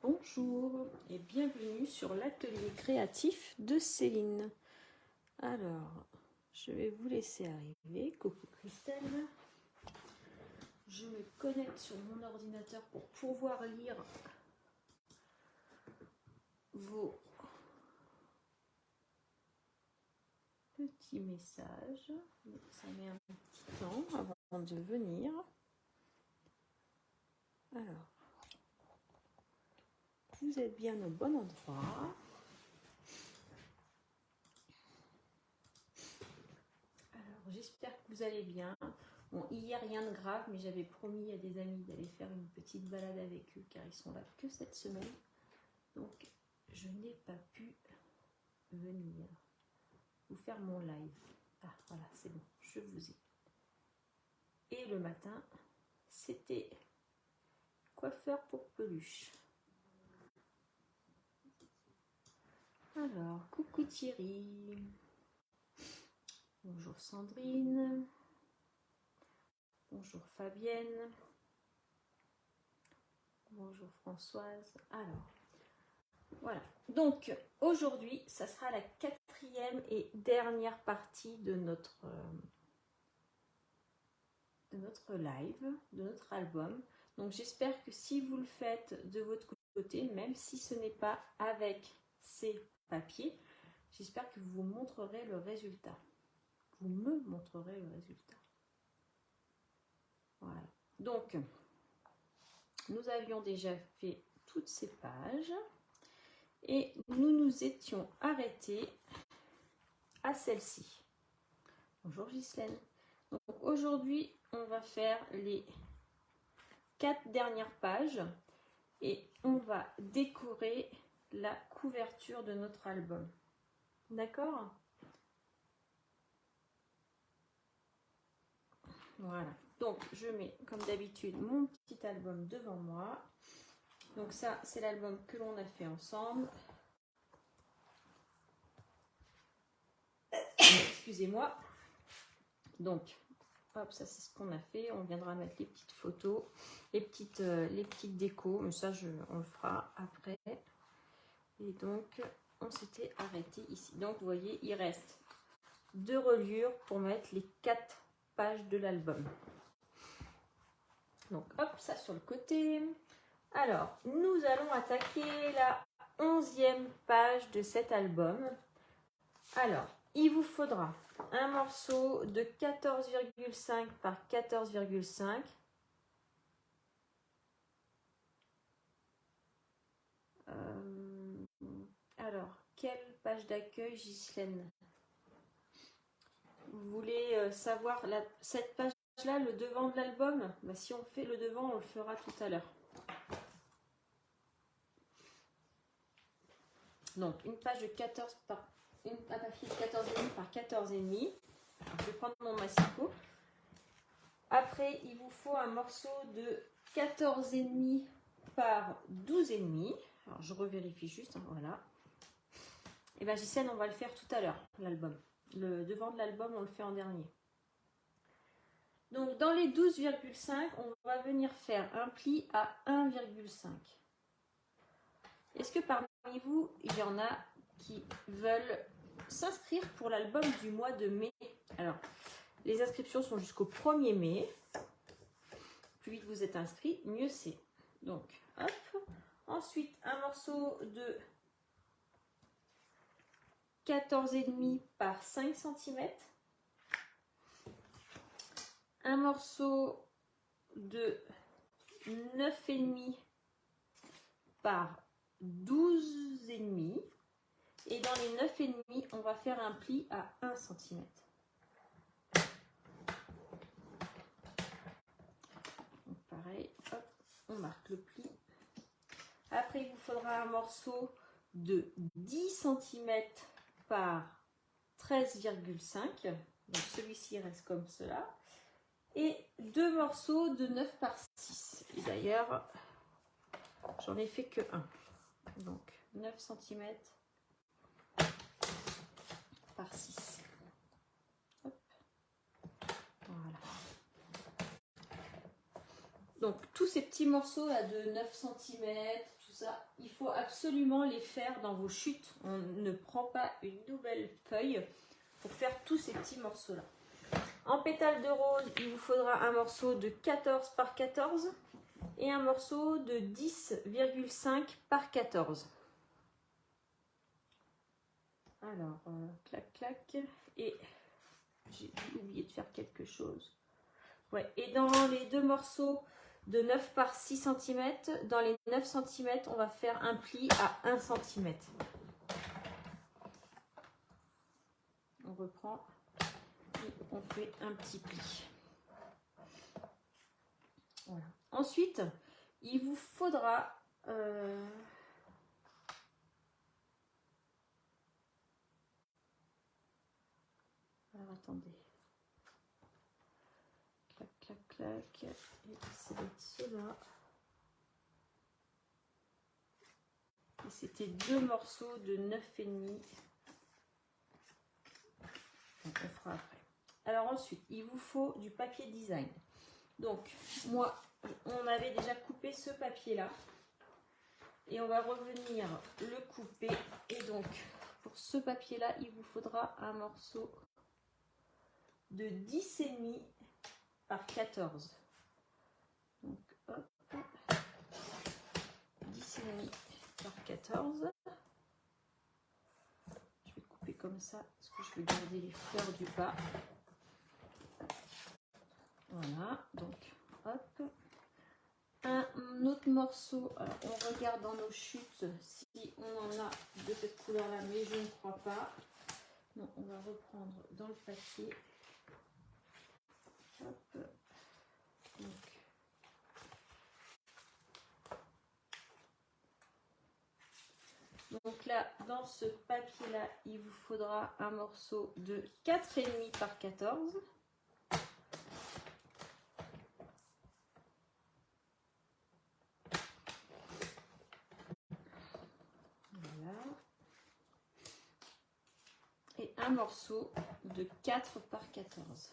Bonjour et bienvenue sur l'atelier créatif de Céline. Alors, je vais vous laisser arriver. Coucou Christelle. Je me connecte sur mon ordinateur pour pouvoir lire vos petits messages. Ça met un petit temps avant de venir. Alors, vous êtes bien au bon endroit. Alors, j'espère que vous allez bien. Bon, hier, rien de grave, mais j'avais promis à des amis d'aller faire une petite balade avec eux, car ils sont là que cette semaine. Donc, je n'ai pas pu venir vous faire mon live. Ah, voilà, c'est bon, je vous ai. Et le matin, c'était coiffeur pour peluche. Alors, coucou Thierry. Bonjour Sandrine. Bonjour Fabienne. Bonjour Françoise. Alors, voilà. Donc, aujourd'hui, ça sera la quatrième et dernière partie de notre live, de notre album. Donc, j'espère que si vous le faites de votre côté, même si ce n'est pas avec ces papiers, j'espère que vous montrerez le résultat. Vous me montrerez le résultat. Voilà. Donc, nous avions déjà fait toutes ces pages et nous nous étions arrêtés à celle-ci. Bonjour Ghislaine. Donc aujourd'hui, on va faire les 4 dernières pages et on va décorer la couverture de notre album. D'accord ? Voilà. Donc je mets comme d'habitude mon petit album devant moi. Donc ça, c'est l'album que l'on a fait ensemble. Excusez-moi. Donc, hop, ça c'est ce qu'on a fait. On viendra mettre les petites photos, les petites décos. Mais ça, on le fera après. Et donc, on s'était arrêté ici. Donc, vous voyez, il reste 2 reliures pour mettre les 4 pages de l'album. Donc, hop, ça sur le côté. Alors, nous allons attaquer la 11e page de cet album. Alors, il vous faudra un morceau de 14,5 par 14,5. Alors, quelle page d'accueil, Ghislaine? Vous voulez savoir cette page-là, le devant de l'album? Si on fait le devant, on le fera tout à l'heure. Donc, une page de 14 par... un papier de 14,5 par 14,5. Alors, je vais prendre mon massicot. Après, il vous faut un morceau de 14,5 par 12,5. Alors, je revérifie juste, hein, voilà. Et bien, Ghislaine, on va le faire tout à l'heure, l'album. Le devant de l'album, on le fait en dernier. Donc, dans les 12,5, on va venir faire un pli à 1,5. Est-ce que parmi vous, il y en a qui veulent s'inscrire pour l'album du mois de mai? Alors, les inscriptions sont jusqu'au 1er mai. Plus vite vous êtes inscrits, mieux c'est. Donc, hop. Ensuite, un morceau de 14,5 par 5 cm. Un morceau de 9,5 par 12,5. Et dans les 9,5, on va faire un pli à 1 cm. Donc pareil, hop, on marque le pli. Après, il vous faudra un morceau de 10 cm par 13,5. Donc celui-ci reste comme cela. Et 2 morceaux de 9 par 6. Et d'ailleurs, j'en ai fait que 1. Donc 9 cm par 6. Hop. Voilà. Donc tous ces petits morceaux là de 9 cm, tout ça, il faut absolument les faire dans vos chutes. On ne prend pas une nouvelle feuille pour faire tous ces petits morceaux-là. En pétales de rose, il vous faudra un morceau de 14 par 14 et un morceau de 10,5 par 14. Alors, clac, clac. Et j'ai oublié de faire quelque chose. Ouais, et dans les deux morceaux de 9 par 6 cm, dans les 9 cm, on va faire un pli à 1 cm. On reprend et on fait un petit pli. Voilà. Ensuite, il vous faudra alors attendez. Clac, clac, clac. Et ça va être cela. Et c'était deux morceaux de 9,5. On fera après. Alors ensuite, il vous faut du papier design. Donc, moi, on avait déjà coupé ce papier-là. Et on va revenir le couper. Et donc, pour ce papier-là, il vous faudra un morceau de 10,5 par 14. Donc, hop. 10,5 par 14. Je vais couper comme ça, parce que je vais garder les fleurs du bas. Voilà, donc, hop. Un autre morceau, alors on regarde dans nos chutes si on en a de cette couleur là, mais je ne crois pas. Non, on va reprendre dans le papier. Hop. Donc là, dans ce papier là, il vous faudra un morceau de 4,5 par 14. Et un morceau de 4 par 14.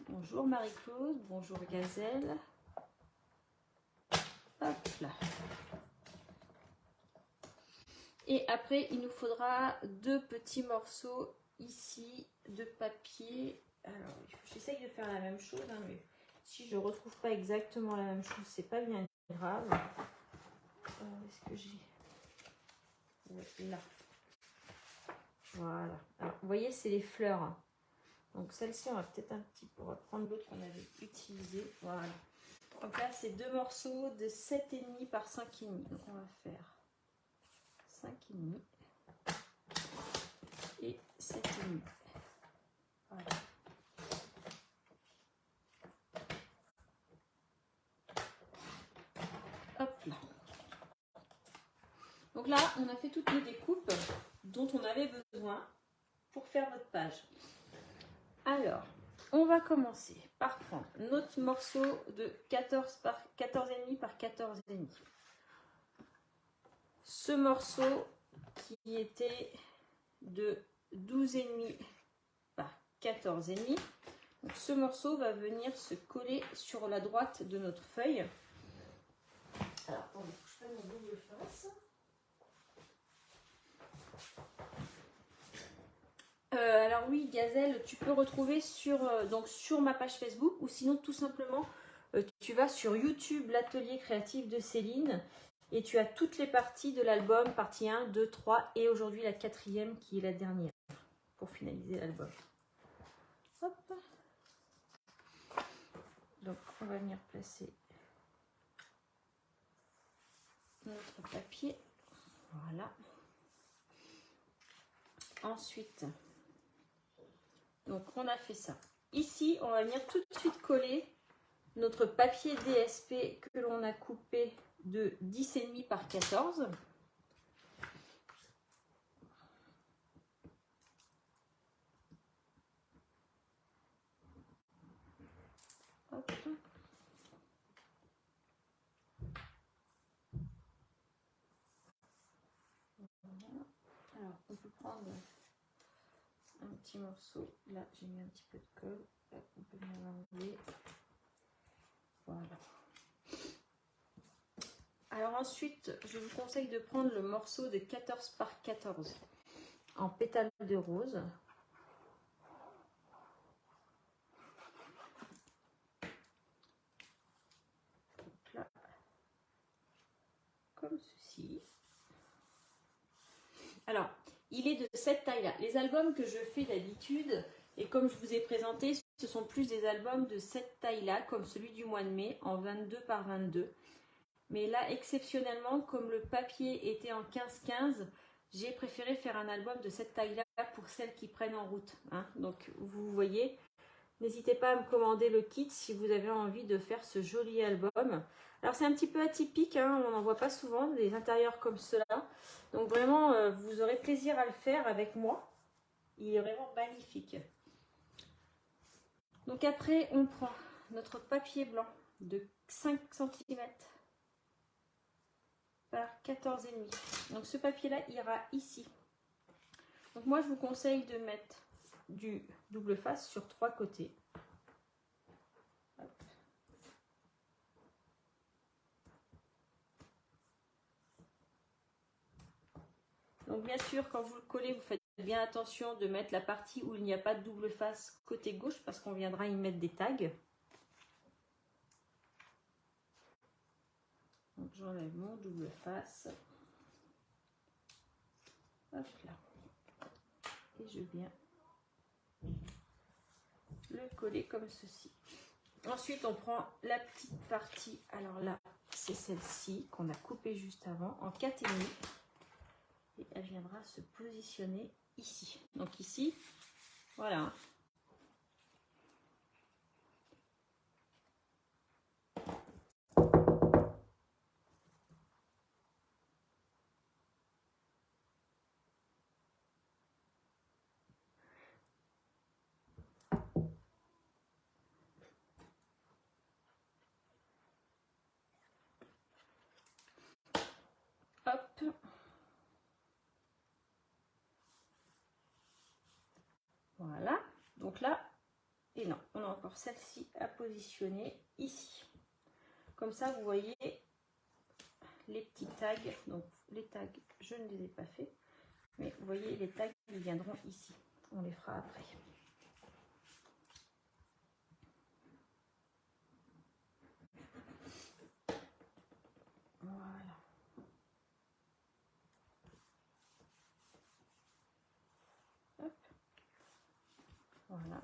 Bonjour Marie-Claude, bonjour Gazelle. Hop là. Et après, il nous faudra deux petits morceaux ici de papier. Alors, j'essaye de faire la même chose, hein, mais si je ne retrouve pas exactement la même chose, c'est pas bien grave. Est-ce que j'ai... Ouais, là. Voilà. Alors, vous voyez, c'est les fleurs. Hein. Donc, celle-ci, on va peut-être un petit peu... On va prendre l'autre qu'on avait utilisé. Voilà. Donc là, c'est deux morceaux de 7,5 par 5,5. Donc, on va faire 5,5 et 7,5. Voilà. Hop là. Donc là, on a fait toutes les découpes dont on avait besoin pour faire notre page. Alors, on va commencer par prendre notre morceau de 14,5 par 14,5. Ce morceau qui était de 12,5 par 14,5. Donc ce morceau va venir se coller sur la droite de notre feuille. Alors, attendez, je fais mon double face. Alors oui, Gazelle, tu peux retrouver sur ma page Facebook ou sinon tout simplement tu vas sur YouTube, l'atelier créatif de Céline et tu as toutes les parties de l'album, partie 1, 2, 3 et aujourd'hui la 4e qui est la dernière pour finaliser l'album. Hop. Donc on va venir placer notre papier. Voilà. Ensuite, donc on a fait ça. Ici, on va venir tout de suite coller notre papier DSP que l'on a coupé de 10,5 par 14. Hop. Voilà. Alors, on peut prendre un petit morceau. Là, j'ai mis un petit peu de colle. Hop, on peut venir l'enlever. Voilà. ensuite, je vous conseille de prendre le morceau de 14 par 14 en pétales de rose. Donc là, comme ceci. Alors, il est de cette taille-là. Les albums que je fais d'habitude, et comme je vous ai présenté, ce sont plus des albums de cette taille-là, comme celui du mois de mai, en 22 par 22. Mais là, exceptionnellement, comme le papier était en 15-15, j'ai préféré faire un album de cette taille-là pour celles qui prennent en route. Hein. Donc, vous voyez, n'hésitez pas à me commander le kit si vous avez envie de faire ce joli album. Alors, c'est un petit peu atypique, hein, on n'en voit pas souvent, des intérieurs comme cela. Donc, vraiment, vous aurez plaisir à le faire avec moi. Il est vraiment magnifique. Donc, après, on prend notre papier blanc de 5 cm. Par 14,5. Donc ce papier là ira ici. Donc moi je vous conseille de mettre du double face sur 3 côtés. Hop. Donc bien sûr quand vous le collez vous faites bien attention de mettre la partie où il n'y a pas de double face côté gauche parce qu'on viendra y mettre des tags. Donc j'enlève mon double face. Hop là. Et je viens le coller comme ceci. Ensuite, on prend la petite partie. Alors là, c'est celle-ci qu'on a coupée juste avant en 4,5. Et elle viendra se positionner ici. Donc ici, voilà. Hop. Voilà. Donc là, et non, on a encore celle-ci à positionner ici. Comme ça, vous voyez les petits tags. Donc les tags, je ne les ai pas faits. Mais vous voyez, les tags, ils viendront ici. On les fera après. Voilà. Hop. Voilà.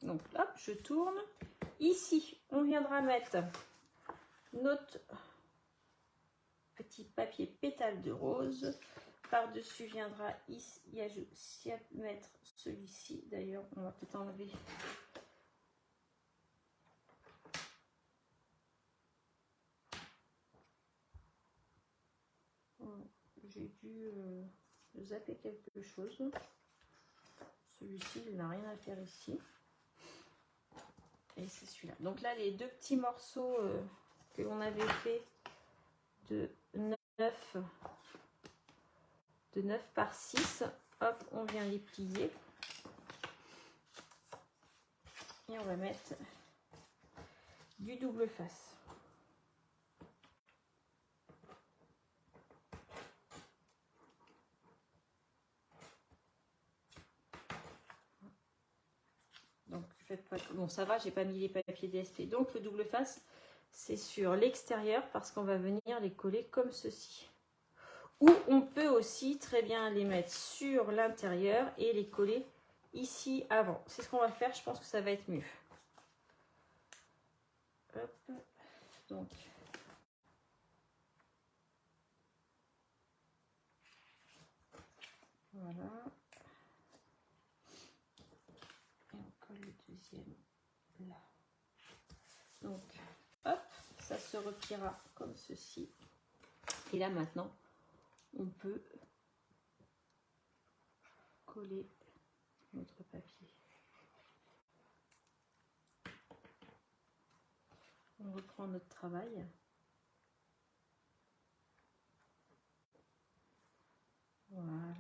Donc hop, je tourne. Ici, on viendra mettre notre petit papier pétale de rose. Par-dessus viendra ici, à mettre celui-ci. D'ailleurs, on va peut-être enlever. J'ai dû zapper quelque chose. Celui-ci, il n'a rien à faire ici. Et c'est celui-là. Donc là, les deux petits morceaux que l'on avait fait de 9 par 6, hop, on vient les plier. Et on va mettre du double face. Donc faites pas... Bon, ça va, j'ai pas mis les papiers DSP. Donc le double face, c'est sur l'extérieur parce qu'on va venir les coller comme ceci. Ou on peut aussi très bien les mettre sur l'intérieur et les coller ici avant. C'est ce qu'on va faire, je pense que ça va être mieux. Hop. Donc voilà. Et on colle le deuxième là. Donc hop, ça se repliera comme ceci. Et là maintenant, on peut coller notre papier. On reprend notre travail. Voilà.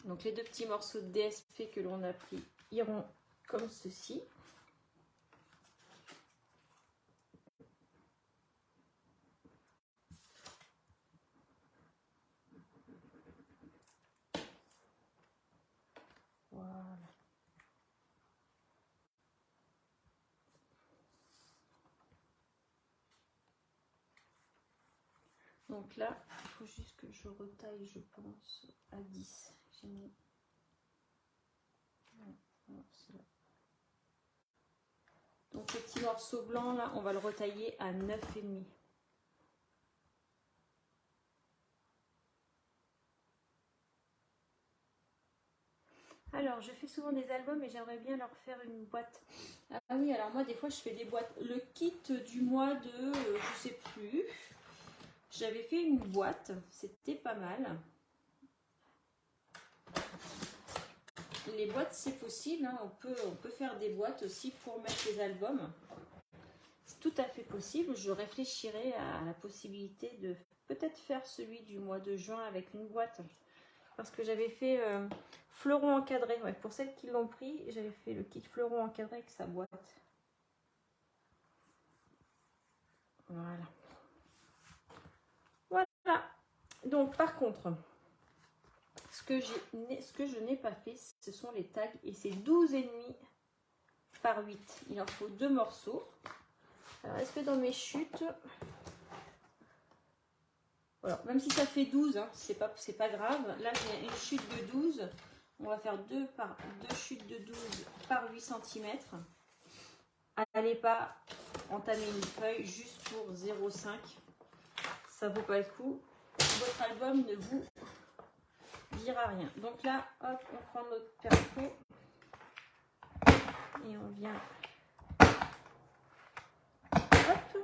Donc les deux petits morceaux de DSP que l'on a pris iront comme ceci. Donc là, il faut juste que je retaille, je pense, à 10. J'ai mis... Donc le petit morceau blanc, là, on va le retailler à 9,5. Alors, je fais souvent des albums et j'aimerais bien leur faire une boîte. Ah oui, alors moi, des fois, je fais des boîtes. Le kit du mois de, je sais plus, j'avais fait une boîte, c'était pas mal. Les boîtes, c'est possible, hein. On peut faire des boîtes aussi pour mettre les albums. C'est tout à fait possible. Je réfléchirai à la possibilité de peut-être faire celui du mois de juin avec une boîte. Parce que j'avais fait fleuron encadré. Ouais, pour celles qui l'ont pris, j'avais fait le kit fleuron encadré avec sa boîte. Voilà. Voilà. Donc par contre, ce que je n'ai pas fait, ce sont les tags. Et c'est 12,5 par 8. Il en faut 2 morceaux. Alors est-ce que dans mes chutes... Voilà, même si ça fait 12, hein, c'est pas grave. Là, j'ai une chute de 12. On va faire 2 chutes de 12 par 8 cm. Allez pas entamer une feuille juste pour 0,5. Ça vaut pas le coup. Votre album ne vous dira rien. Donc là, hop, on prend notre perfo. Et on vient... Hop.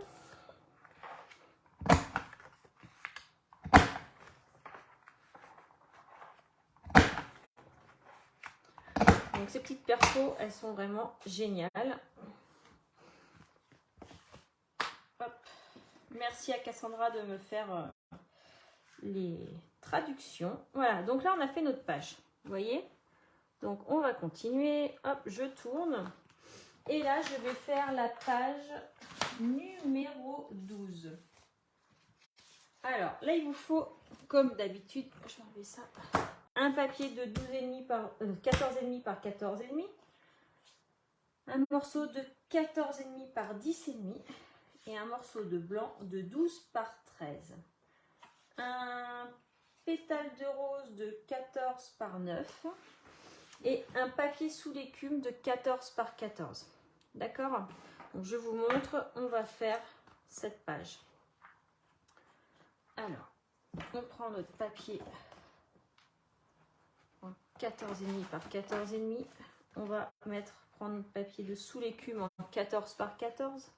Donc ces petites perfos, elles sont vraiment géniales. Hop. Merci à Cassandra de me faire les traductions. Voilà, donc là on a fait notre page. Vous voyez? Donc on va continuer. Hop, je tourne. Et là je vais faire la page numéro 12. Alors là il vous faut, comme d'habitude, je vais enlever ça. Un papier de 12,5 par 14,5 par 14,5, un morceau de 14,5 par 10,5 et un morceau de blanc de 12 par 13. Un pétale de rose de 14 par 9 et un papier sous l'écume de 14 par 14. D'accord? Donc je vous montre, on va faire cette page. Alors, on prend notre papier 14,5 par 14,5. On va prendre notre papier de sous l'écume en 14 par 14.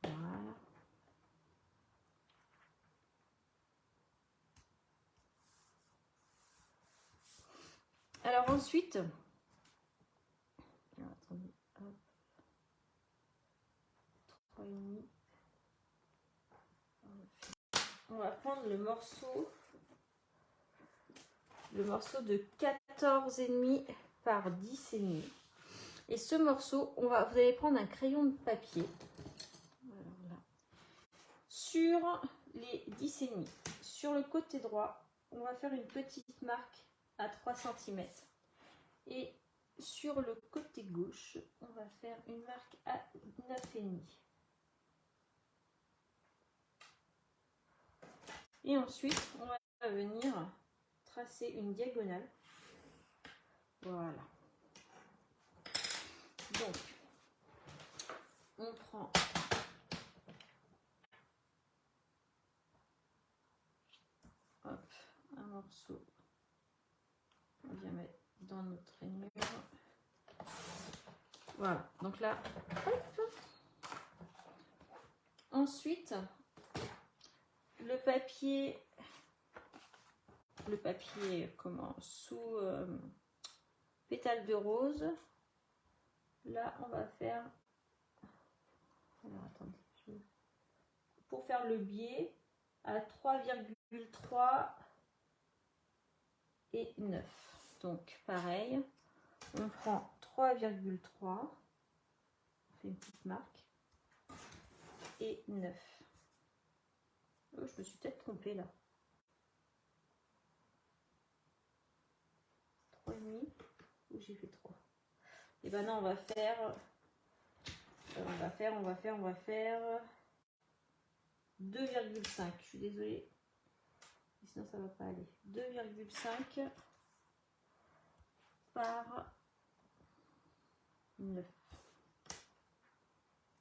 Voilà. Alors ensuite, attendez, hop, 3,5. On va prendre le morceau de 14,5 par 10,5. Et ce morceau, vous allez prendre un crayon de papier. Voilà. Sur les 10,5. Sur le côté droit, on va faire une petite marque à 3 cm. Et sur le côté gauche, on va faire une marque à 9,5. Et ensuite, on va venir tracer une diagonale. Voilà. Donc, on prend un morceau. On vient mettre dans notre rainure. Voilà. Donc là, hop. Ensuite, le papier sous pétale de rose. Là, on va faire. Alors, attendez. Pour faire le biais à 3,3 et 9. Donc, pareil, on prend 3,3. On fait une petite marque. Et 9. Oh, je me suis peut-être trompée là. 3,5 ou j'ai fait 3. Et ben non, on va faire 2,5. Je suis désolée. Sinon, ça va pas aller. 2,5 par 9.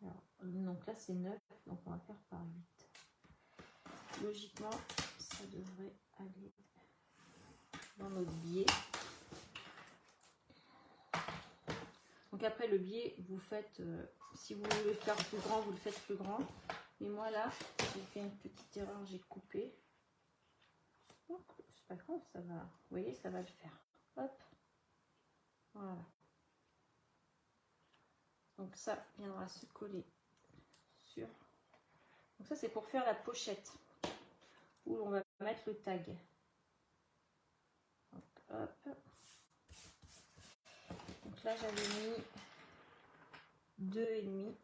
Alors, donc là, c'est 9. Donc, on va faire par 8. Logiquement, ça devrait aller dans notre biais. Donc après le biais, vous faites, si vous voulez le faire plus grand, vous le faites plus grand. Mais moi là, j'ai fait une petite erreur, j'ai coupé. Oh, c'est pas grave, ça va. Vous voyez, ça va le faire. Hop. Voilà. Donc ça viendra se coller sur. Donc ça c'est pour faire la pochette où on va mettre le tag. Donc, hop. Donc là j'avais mis 2,5.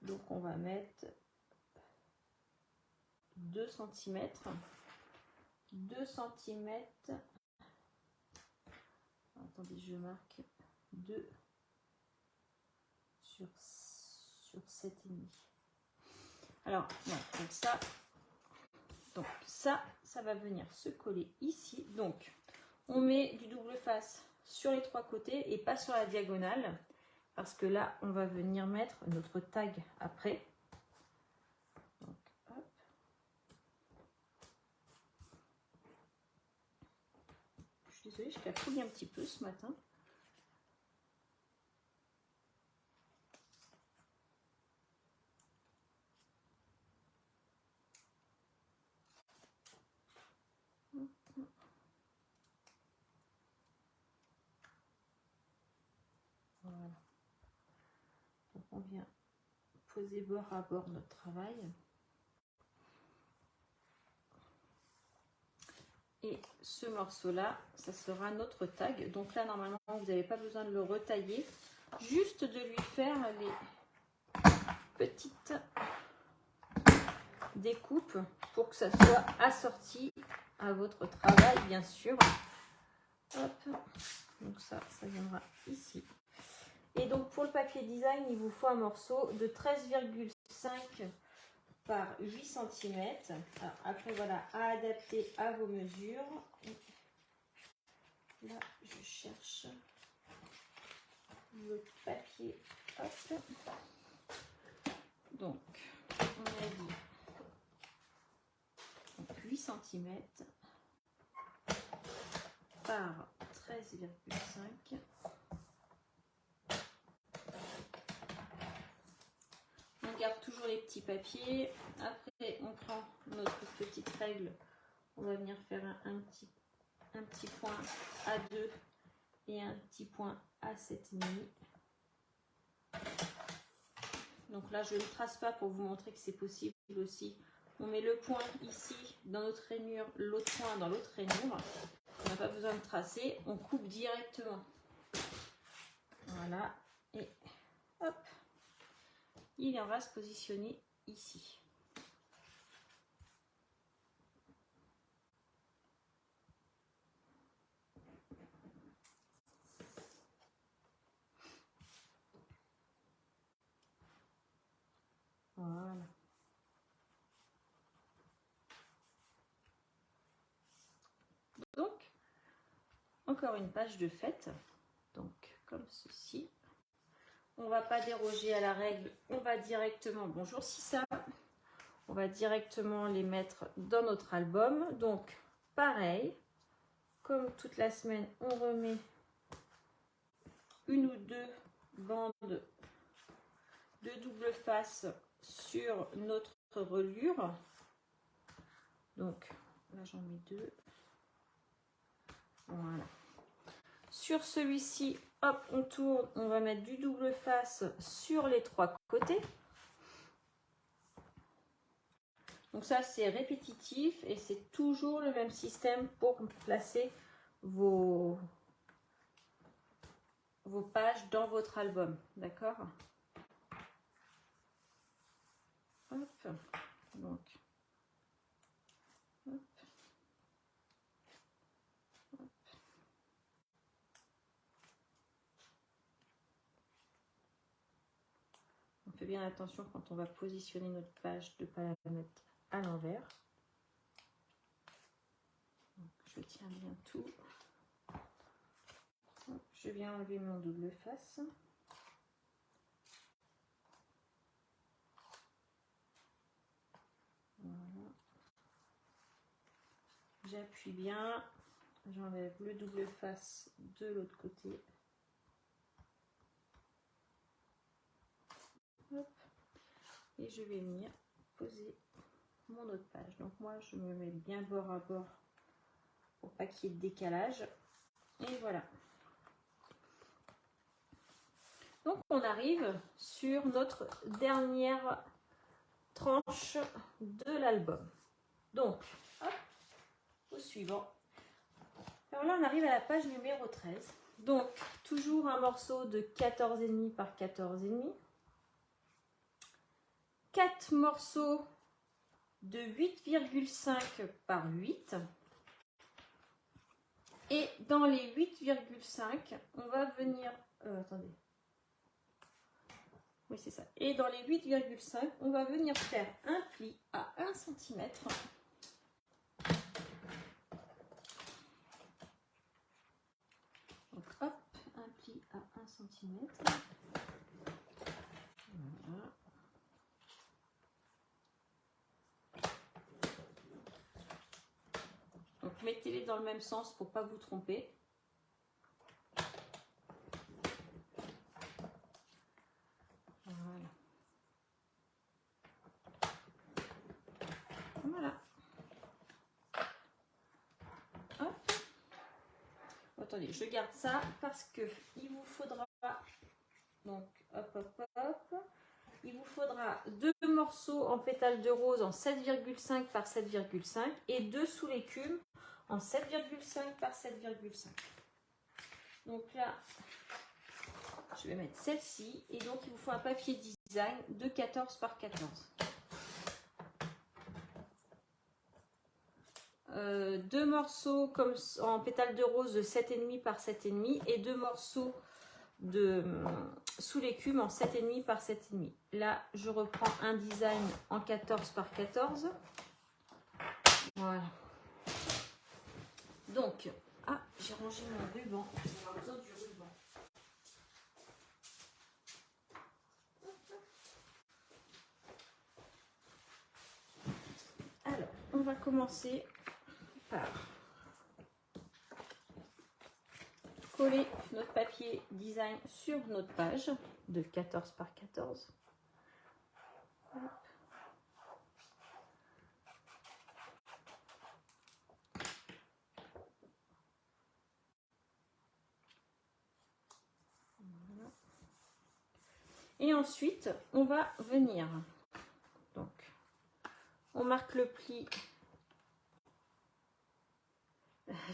Donc on va mettre 2 cm. 2 cm. Attendez, je marque 2 sur 7,5. Alors, non, donc ça va venir se coller ici. Donc, on met du double face sur les 3 côtés et pas sur la diagonale. Parce que là, on va venir mettre notre tag après. Donc, hop. Je suis désolée, je cafouille un petit peu ce matin. Voilà. Donc on vient poser bord à bord notre travail. Et ce morceau-là, ça sera notre tag. Donc là, normalement, vous n'avez pas besoin de le retailler. Juste de lui faire les petites découpes pour que ça soit assorti à votre travail, bien sûr. Hop. Donc ça viendra ici. Et donc pour le papier design, il vous faut un morceau de 13,5 par 8 cm. Alors, après, voilà, à adapter à vos mesures. Et là, je cherche le papier. Hop. Donc, on a dit donc 8 cm par 13,5. On garde toujours les petits papiers. Après, on prend notre petite règle. On va venir faire un petit point à 2 et un petit point à 7,5. Donc là, je ne trace pas pour vous montrer que c'est possible aussi. On met le point ici dans notre rainure, l'autre point dans l'autre rainure. On n'a pas besoin de tracer, on coupe directement. Voilà, et hop, il viendra se positionner ici. Voilà. Donc, encore une page de fête. Donc, comme ceci. On ne va pas déroger à la règle. On va directement, bonjour Sissa, on va directement les mettre dans notre album. Donc, pareil, comme toute la semaine, on remet une ou deux bandes de double face sur notre reliure. Donc, là j'en mets 2. Voilà. Sur celui-ci, hop, on tourne, on va mettre du double face sur les 3 côtés. Donc ça, c'est répétitif et c'est toujours le même système pour placer vos pages dans votre album. D'accord? Hop. Donc, hop. Hop. fait bien attention quand on va positionner notre page de ne pas la mettre à l'envers. Je tiens bien tout. Je viens enlever mon double face. Voilà. J'appuie bien. J'enlève le double face de l'autre côté. Hop. Et je vais venir poser mon autre page. Donc moi, je me mets bien bord à bord pour pas qu'il y ait de décalage. Et voilà. Donc on arrive sur notre dernière tranche de l'album. Donc, hop, au suivant. Alors là, on arrive à la page numéro 13. Donc, toujours un morceau de 14,5 par 14,5. 4 morceaux de 8,5 par 8. Et dans les 8,5, on va venir... attendez. Oui, c'est ça. Et dans les 8,5, on va venir faire un pli à 1 cm. Donc, hop, un pli à 1 cm. Voilà. Donc, mettez-les dans le même sens pour ne pas vous tromper. Voilà. Voilà. Hop. Attendez, je garde ça parce que il vous faudra, donc hop hop hop, il vous faudra 2 morceaux en pétales de rose en 7,5 par 7,5 et 2 sous l'écume en 7,5 par 7,5. Donc là, je vais mettre celle-ci et donc il vous faut un papier design de 14 par 14. 2 morceaux comme en pétales de rose de 7,5 par 7,5 et 2 morceaux de sous l'écume en 7,5 par 7,5. Là, je reprends un design en 14 par 14. Voilà. Donc, ah, j'ai rangé mon ruban. Je vais avoir besoin du ruban. Alors, on va commencer par coller notre papier design sur notre page de 14 par 14. Hop. Voilà. Et ensuite, on va venir. Donc, on marque le pli.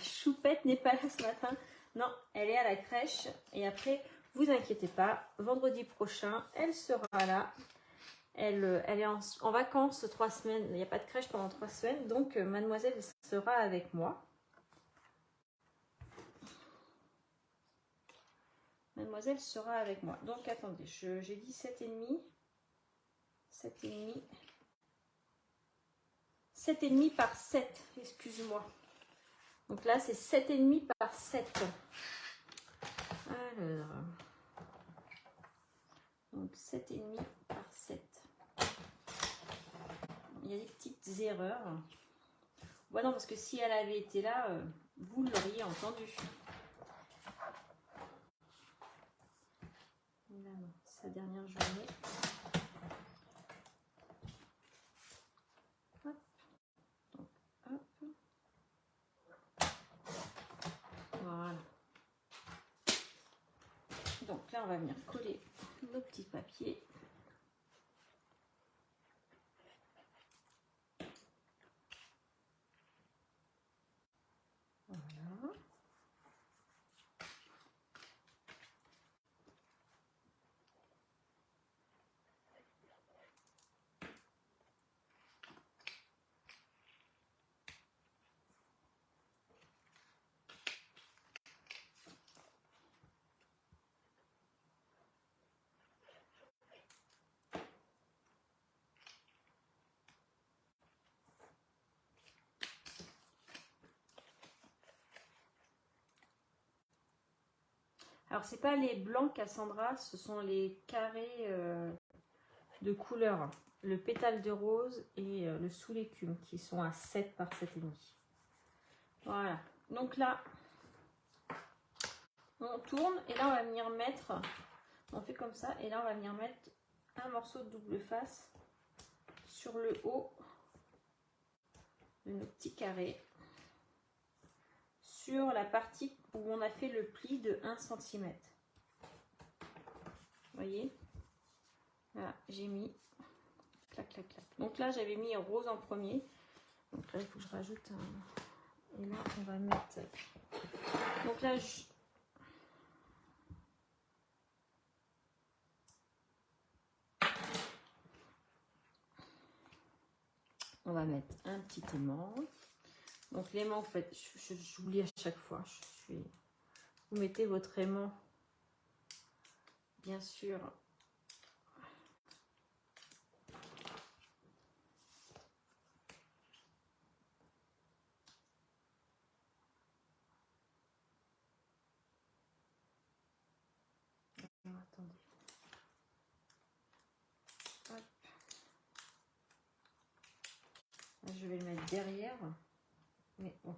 Choupette n'est pas là ce matin. Non, elle est à la crèche. Et après, vous inquiétez pas, vendredi prochain, elle sera là. Elle est en vacances 3 semaines. Il n'y a pas de crèche pendant 3 semaines. Donc, mademoiselle sera avec moi. Mademoiselle sera avec moi. Donc, attendez, j'ai dit 7,5. 7,5. 7,5 par 7, excuse-moi. Donc là, c'est 7,5 par 7. Alors, donc 7,5 par 7. Il y a des petites erreurs. Bon, non, parce que si elle avait été là, vous l'auriez entendu. Là, non, sa dernière journée. Hop. Donc, hop. Voilà. Donc là, on va venir coller nos petits papiers. Voilà. Alors, c'est pas les blancs, Cassandra, ce sont les carrés de couleur. Le pétale de rose et le sous l'écume qui sont à 7 par 7,5. Voilà. Donc là, on tourne et là, on va venir mettre, on fait comme ça, et là, on va venir mettre un morceau de double face sur le haut de nos petits carrés, sur la partie où on a fait le pli de 1 cm. Vous voyez? Voilà, j'ai mis clac, clac, clac. Donc là, j'avais mis rose en premier. Donc là, il faut que je rajoute un... Et là, on va mettre... Donc là, on va mettre un petit aimant. Donc l'aimant, en fait, j'oublie à chaque fois. Vous mettez votre aimant, bien sûr. Alors, attendez. Hop. Là, je vais le mettre derrière. Mais bon.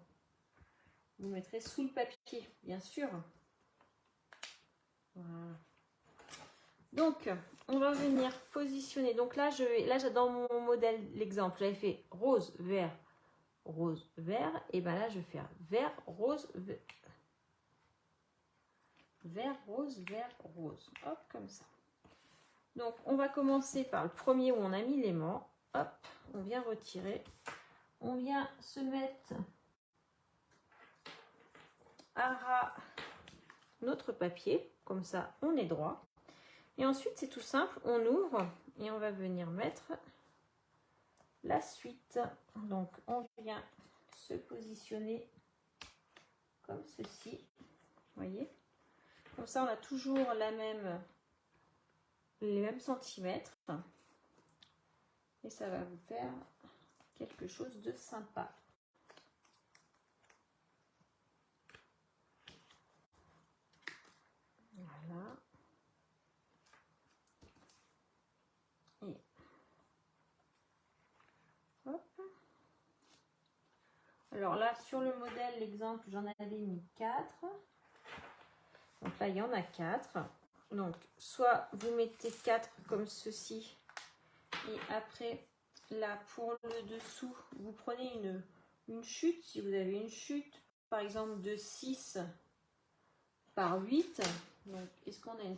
Vous mettrez sous le papier, bien sûr. Voilà. Donc, on va venir positionner. Donc là, dans mon modèle, l'exemple, j'avais fait rose, vert, et ben là, je vais faire vert, rose, vert, rose, vert, rose. Hop, comme ça. Donc, on va commencer par le premier où on a mis l'aimant. Hop, on vient retirer. On vient se mettre à ras notre papier. Comme ça, on est droit. Et ensuite, c'est tout simple. On ouvre et on va venir mettre la suite. Donc, on vient se positionner comme ceci. Vous voyez? Comme ça, on a toujours les mêmes centimètres. Et ça va vous faire quelque chose de sympa. Voilà. Et hop. Alors là, sur le modèle, l'exemple, j'en avais mis 4. Donc là, il y en a 4. Donc, soit vous mettez 4 comme ceci. Et après, là, pour le dessous, vous prenez une chute. Si vous avez une chute, par exemple, de 6 par 8. Donc, est-ce qu'on a une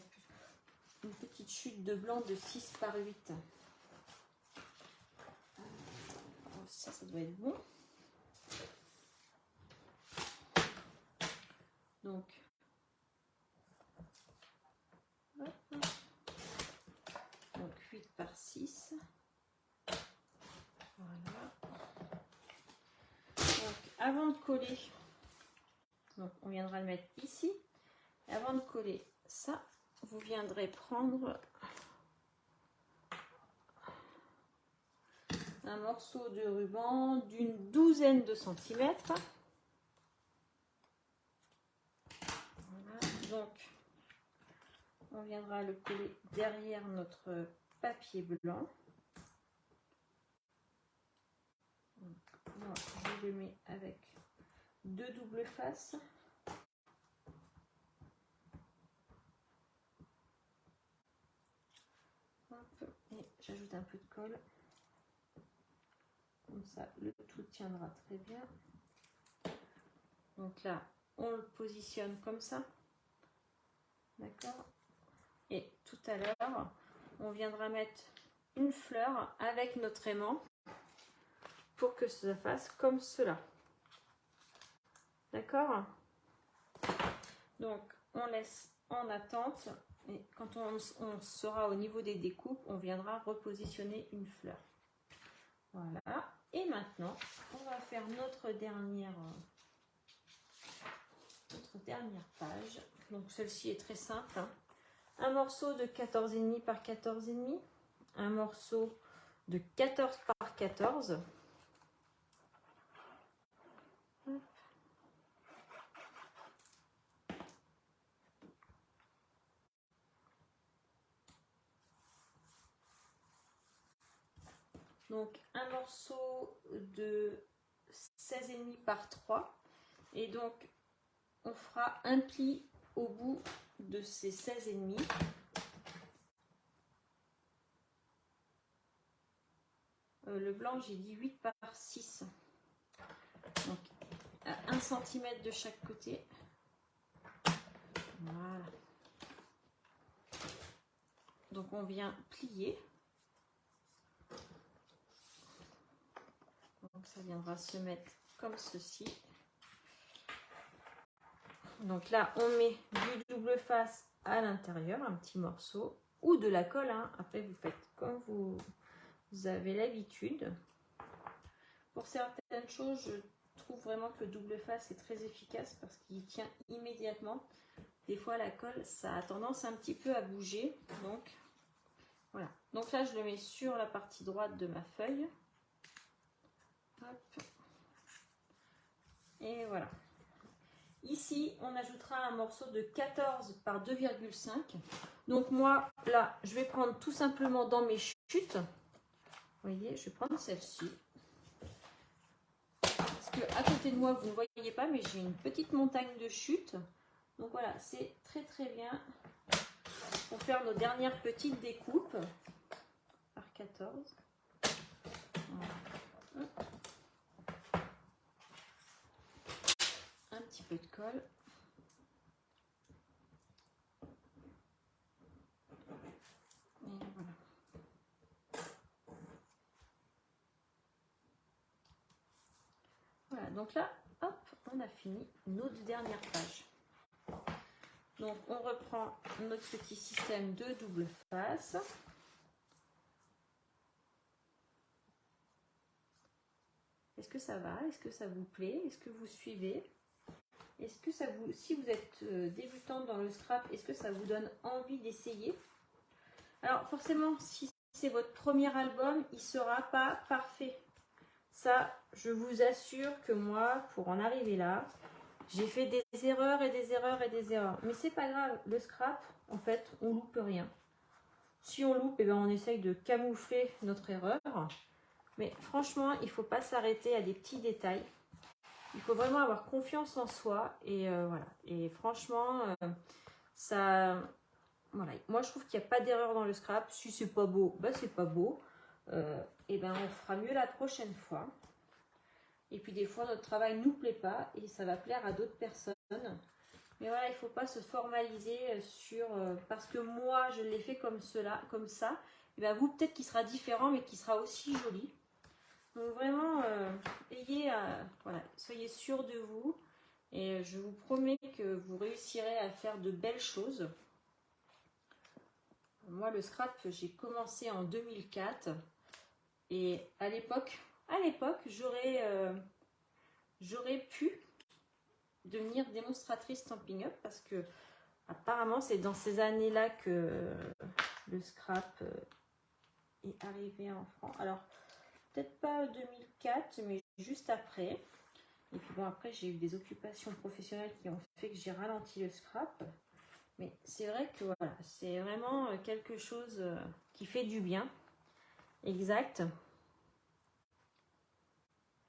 petite chute de blanc de 6 par 8? Ça doit être bon. Donc, hop. Donc 8 par 6. Voilà. Donc, avant de coller, donc on viendra le mettre ici. Et avant de coller ça, vous viendrez prendre un morceau de ruban d'une douzaine de centimètres. Voilà. Donc, on viendra le coller derrière notre papier blanc. Donc, moi, je le mets avec 2 doubles faces. Hop, et j'ajoute un peu de colle. Comme ça, le tout tiendra très bien. Donc là, on le positionne comme ça. D'accord? Et tout à l'heure, on viendra mettre une fleur avec notre aimant pour que ça fasse comme cela. D'accord? Donc, on laisse en attente. Et quand on sera au niveau des découpes, on viendra repositionner une fleur. Voilà. Et maintenant, on va faire notre dernière page. Donc, celle-ci est très simple. Hein. Un morceau de 14,5 par 14,5. Un morceau de 14 par 14. Donc un morceau de 16,5 par 3. Et donc on fera un pli au bout de ces 16,5. Le blanc, j'ai dit 8 par 6. Donc à 1 cm de chaque côté. Voilà. Donc on vient plier. Donc ça viendra se mettre comme ceci. Donc là on met du double face à l'intérieur, un petit morceau, ou de la colle, hein. Après vous faites comme vous avez l'habitude. Pour certaines choses, je trouve vraiment que le double face est très efficace parce qu'il tient immédiatement. Des fois la colle, ça a tendance un petit peu à bouger. Donc voilà. Donc là je le mets sur la partie droite de ma feuille. Hop. Et voilà. Ici, on ajoutera un morceau de 14 par 2,5. Donc moi, là, je vais prendre tout simplement dans mes chutes. Vous voyez, je vais prendre celle-ci. Parce que à côté de moi, vous ne voyez pas, mais j'ai une petite montagne de chutes. Donc voilà, c'est très très bien pour faire nos dernières petites découpes. Par 14. Voilà. Un petit peu de colle. Et voilà. Voilà, donc là, hop, on a fini nos 2 dernières pages. Donc on reprend notre petit système de double face. Est-ce que ça va? Est-ce que ça vous plaît? Est-ce que vous suivez? Est-ce que ça vous, si vous êtes débutante dans le scrap, est-ce que ça vous donne envie d'essayer? Alors forcément, si c'est votre premier album, il ne sera pas parfait. Ça, je vous assure que moi, pour en arriver là, j'ai fait des erreurs et des erreurs et des erreurs. Mais c'est pas grave, le scrap, en fait, on loupe rien. Si on loupe, eh ben, on essaye de camoufler notre erreur. Mais franchement, il ne faut pas s'arrêter à des petits détails. Il faut vraiment avoir confiance en soi. Et voilà. Et franchement, ça... Voilà. Moi, je trouve qu'il n'y a pas d'erreur dans le scrap. Si c'est pas beau, bah c'est pas beau. Et ben, on fera mieux la prochaine fois. Et puis des fois, notre travail ne nous plaît pas et ça va plaire à d'autres personnes. Mais voilà, il ne faut pas se formaliser sur... parce que moi, je l'ai fait comme cela, comme ça. Et ben, vous, peut-être qu'il sera différent, mais qu'il sera aussi joli. Donc vraiment, voilà, soyez sûr de vous. Et je vous promets que vous réussirez à faire de belles choses. Moi, le scrap, j'ai commencé en 2004. Et à l'époque, j'aurais pu devenir démonstratrice Stampin' Up parce que apparemment, c'est dans ces années-là que le scrap est arrivé en France. Alors, peut-être pas 2004, mais juste après. Et puis bon, après, j'ai eu des occupations professionnelles qui ont fait que j'ai ralenti le scrap. Mais c'est vrai que voilà, c'est vraiment quelque chose qui fait du bien. Exact.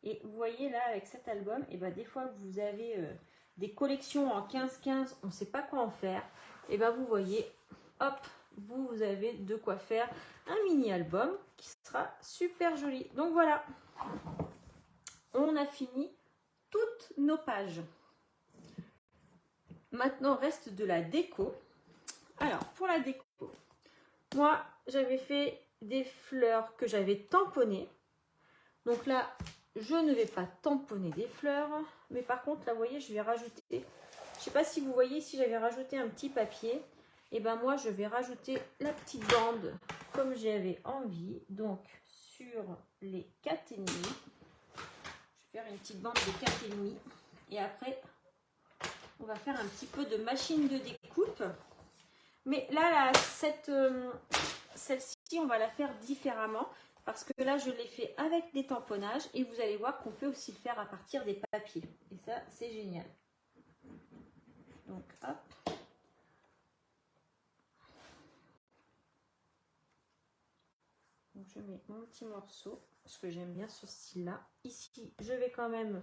Et vous voyez là, avec cet album, et ben, des fois, vous avez des collections en 15-15, on ne sait pas quoi en faire. Et ben vous voyez, hop, vous avez de quoi faire un mini-album qui sera super joli. Donc voilà, on a fini toutes nos pages. Maintenant, reste de la déco. Alors, pour la déco, moi, j'avais fait des fleurs que j'avais tamponnées. Donc là, je ne vais pas tamponner des fleurs. Mais par contre, là, vous voyez, je vais rajouter... Je ne sais pas si vous voyez, si j'avais rajouté un petit papier. Et ben moi, je vais rajouter la petite bande comme j'avais envie. Donc, sur les 4,5. Je vais faire une petite bande de 4,5. Et après... on va faire un petit peu de machine de découpe. Mais là, celle-ci, on va la faire différemment. Parce que là, je l'ai fait avec des tamponnages. Et vous allez voir qu'on peut aussi le faire à partir des papiers. Et ça, c'est génial. Donc, hop. Donc je mets mon petit morceau, parce que j'aime bien ce style-là. Ici, je vais quand même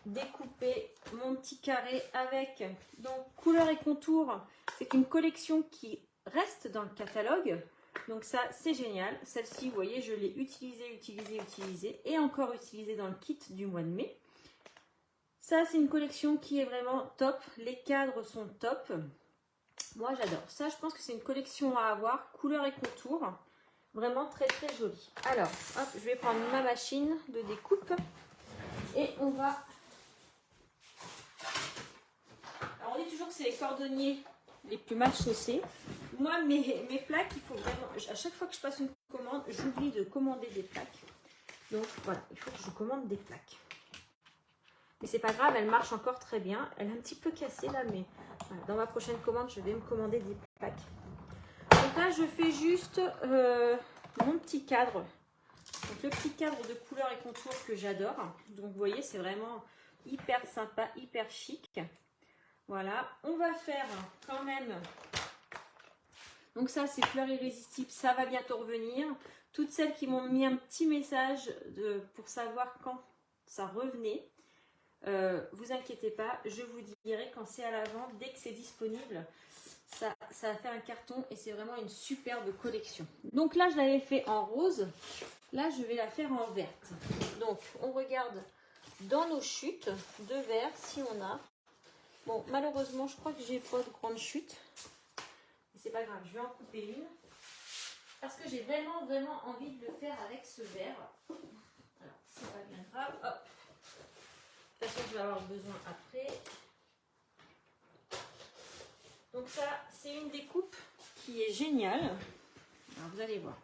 découper mon petit carré avec donc couleur et contour. C'est une collection qui reste dans le catalogue. Donc ça, c'est génial. Celle-ci, vous voyez, je l'ai utilisée et encore utilisée dans le kit du mois de mai. Ça, c'est une collection qui est vraiment top. Les cadres sont top. Moi, j'adore. Ça, je pense que c'est une collection à avoir. Couleur et contour. Vraiment très, très jolie. Alors, hop, je vais prendre ma machine de découpe. Et on va... Alors, on dit toujours que c'est les cordonniers les plus mal chaussés. Moi, mes plaques, il faut vraiment... À chaque fois que je passe une commande, j'oublie de commander des plaques. Donc, voilà, il faut que je commande des plaques. Mais c'est pas grave, elle marche encore très bien. Elle est un petit peu cassée là, mais voilà, dans ma prochaine commande, je vais me commander des plaques. Donc là, je fais juste mon petit cadre. Donc le petit cadre de couleur et contour que j'adore. Donc vous voyez, c'est vraiment hyper sympa, hyper chic. Voilà, on va faire quand même... Donc ça, c'est fleurs irrésistibles, ça va bientôt revenir. Toutes celles qui m'ont mis un petit message pour savoir quand ça revenait, vous inquiétez pas, je vous dirai quand c'est à la vente, dès que c'est disponible. Ça a fait un carton et c'est vraiment une superbe collection. Donc là, je l'avais fait en rose. Là, je vais la faire en verte. Donc, on regarde dans nos chutes de vert si on a. Bon, malheureusement, je crois que j'ai pas de grande chute. Mais c'est pas grave, je vais en couper une. Parce que j'ai vraiment, vraiment envie de le faire avec ce vert. Alors, c'est pas bien grave. Hop. De toute façon, je vais avoir besoin après. Donc ça, c'est une découpe qui est géniale. Alors, vous allez voir.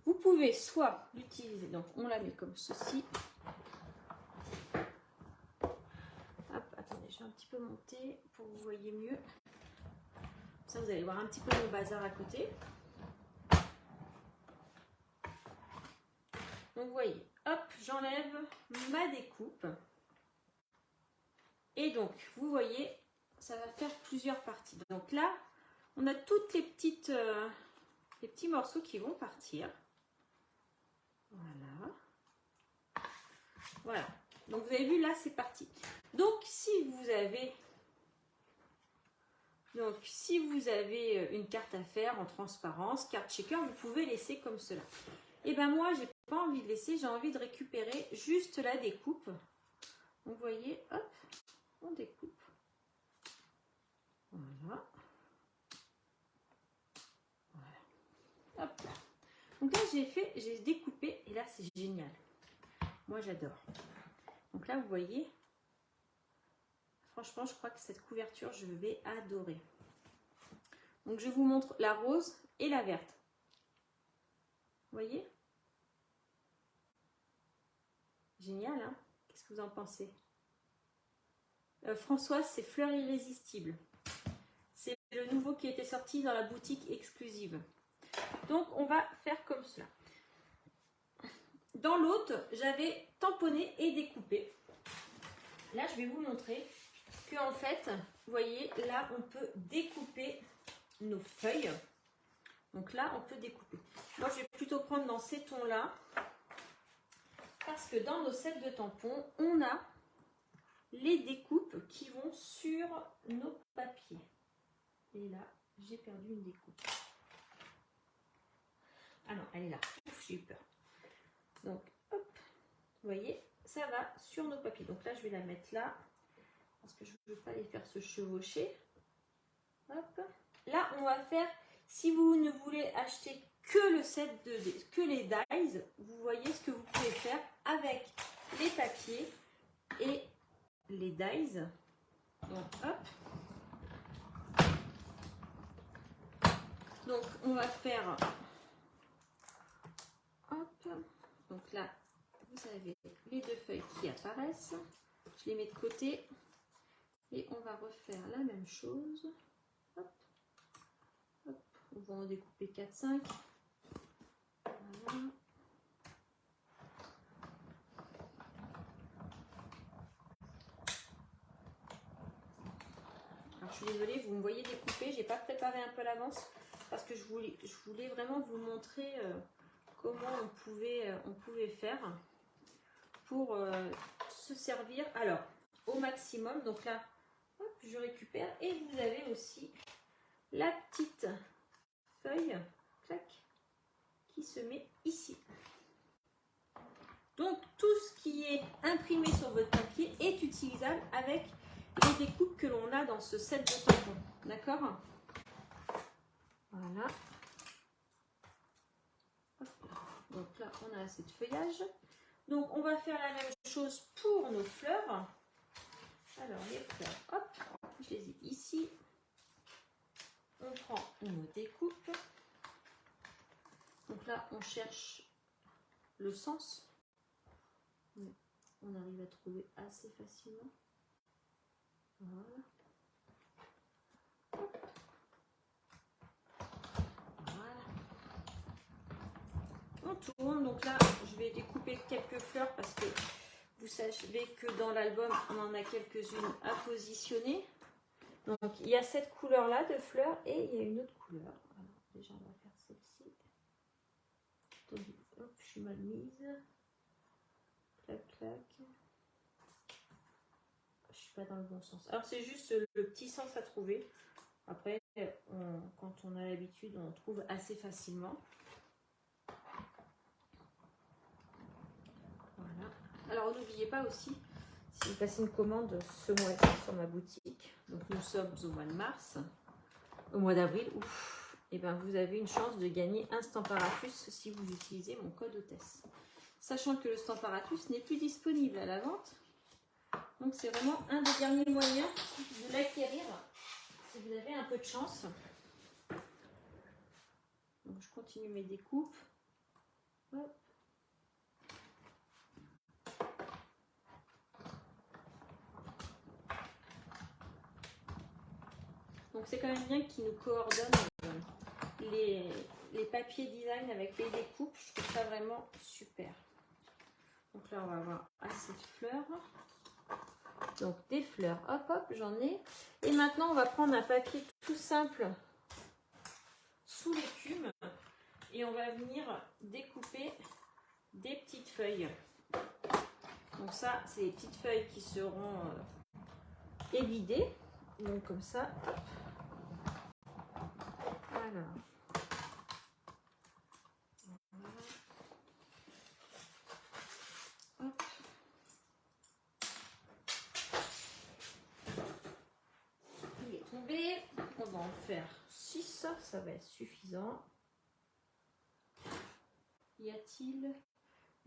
Vous pouvez soit l'utiliser, donc on la met comme ceci. Hop, attendez, je vais un petit peu monter pour que vous voyez mieux. Ça, vous allez voir un petit peu mon bazar à côté. Donc, vous voyez, hop, j'enlève ma découpe. Et donc, vous voyez, ça va faire plusieurs parties. Donc là, on a toutes les petits morceaux qui vont partir. Voilà. Voilà. Donc, vous avez vu, là, c'est parti. Donc, si vous avez une carte à faire en transparence, carte shaker, vous pouvez laisser comme cela. Et ben moi, j'ai pas envie de laisser, j'ai envie de récupérer juste la découpe. Donc, vous voyez, hop, on découpe. Voilà. Voilà. Hop là. Donc là, j'ai découpé et là, c'est génial. Moi, j'adore. Donc là, vous voyez, franchement, je crois que cette couverture, je vais adorer. Donc, je vous montre la rose et la verte. Vous voyez? Génial, hein? Qu'est-ce que vous en pensez? Françoise, c'est Fleurs Irrésistibles. C'est le nouveau qui était sorti dans la boutique exclusive. Donc, on va faire comme cela. Dans l'autre, j'avais tamponné et découpé. Là, je vais vous montrer que en fait, vous voyez, là, on peut découper nos feuilles. Donc là, on peut découper. Moi, je vais plutôt prendre dans ces tons-là. Parce que dans nos sets de tampons, on a les découpes qui vont sur nos papiers. Et là, j'ai perdu une découpe. Ah non, elle est là. Ouf, j'ai eu peur. Donc, hop, vous voyez, ça va sur nos papiers. Donc là, je vais la mettre là. Parce que je ne veux pas les faire se chevaucher. Hop. Là, on va faire, si vous ne voulez acheter que le set que les dies, vous voyez ce que vous pouvez faire avec les papiers et les dies. Donc, hop. Donc, on va faire... Hop. Donc là, vous avez les deux feuilles qui apparaissent. Je les mets de côté. Et on va refaire la même chose. Hop. Hop. On va en découper 4-5. Voilà. Alors, je suis désolée, vous me voyez découper. J'ai pas préparé un peu à l'avance parce que je voulais vraiment vous montrer comment on pouvait faire pour se servir. Alors, au maximum, donc là, hop, je récupère et vous avez aussi la petite feuille, clac, qui se met ici. Donc, tout ce qui est imprimé sur votre papier est utilisable avec les découpes que l'on a dans ce set de tampons. D'accord? Voilà. Donc là, on a assez de feuillage. Donc, on va faire la même chose pour nos fleurs. Alors, les fleurs, hop, je les ai ici. On prend nos découpes. Donc là, on cherche le sens. On arrive à trouver assez facilement. Voilà. Voilà. On tourne. Donc là, je vais découper quelques fleurs parce que vous savez que dans l'album, on en a quelques-unes à positionner. Donc, il y a cette couleur-là de fleurs et il y a une autre couleur. Alors, déjà, on va faire celle-ci. Hop, je suis mal mise. Clac, clac. Je suis pas dans le bon sens. Alors, c'est juste le petit sens à trouver. Après, quand on a l'habitude, on trouve assez facilement. Voilà. Alors, n'oubliez pas aussi, si vous passez une commande ce mois-ci sur ma boutique, donc nous sommes au mois de mars, au mois d'avril, et ben vous avez une chance de gagner un Stamparatus si vous utilisez mon code hôtesse. Sachant que le Stamparatus n'est plus disponible à la vente, donc c'est vraiment un des derniers moyens de l'acquérir si vous avez un peu de chance. Donc je continue mes découpes. Hop. Donc c'est quand même bien qu'ils nous coordonnent les papiers design avec les découpes. Je trouve ça vraiment super. Donc là on va avoir assez de fleurs. Donc des fleurs, hop hop, j'en ai. Et maintenant on va prendre un papier tout simple sous l'écume et on va venir découper des petites feuilles. Donc ça c'est les petites feuilles qui seront évidées. Donc comme ça, hop. Alors. Hop. Il est tombé. On va en faire 6, ça va être suffisant. Y a-t-il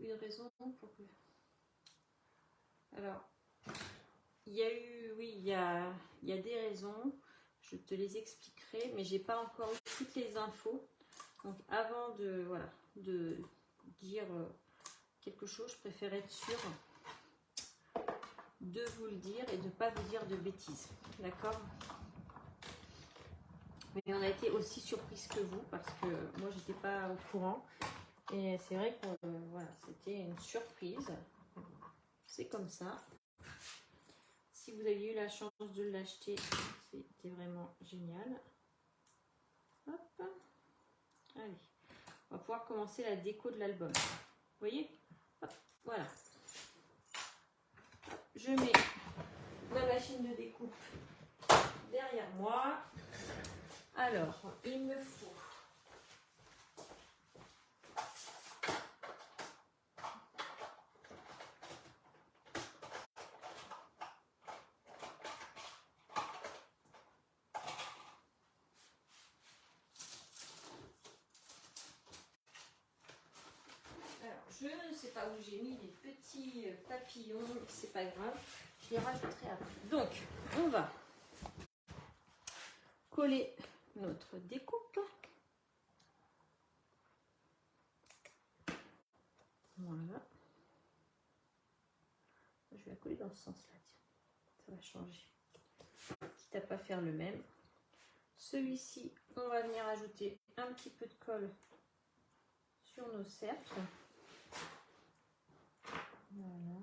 une raison pour que... Alors, il y a eu, oui, il y a des raisons. Je te les expliquerai, mais j'ai pas encore eu toutes les infos. Donc, avant de, voilà, de dire quelque chose, je préfère être sûre de vous le dire et de ne pas vous dire de bêtises. D'accord? Mais on a été aussi surprise que vous parce que moi, j'étais pas au courant. Et c'est vrai que voilà, c'était une surprise. C'est comme ça. Si vous aviez eu la chance de l'acheter, c'était vraiment génial. Hop. Allez. On va pouvoir commencer la déco de l'album. Vous voyez? Hop. Voilà. Hop. Je mets ma machine de découpe derrière moi. Alors, il me faut... Je ne sais pas où j'ai mis les petits papillons, c'est pas grave, je les rajouterai après. Donc, on va coller notre découpe. Voilà. Je vais la coller dans ce sens-là, tiens, ça va changer. Quitte à pas faire le même. Celui-ci, on va venir ajouter un petit peu de colle sur nos cercles. Voilà.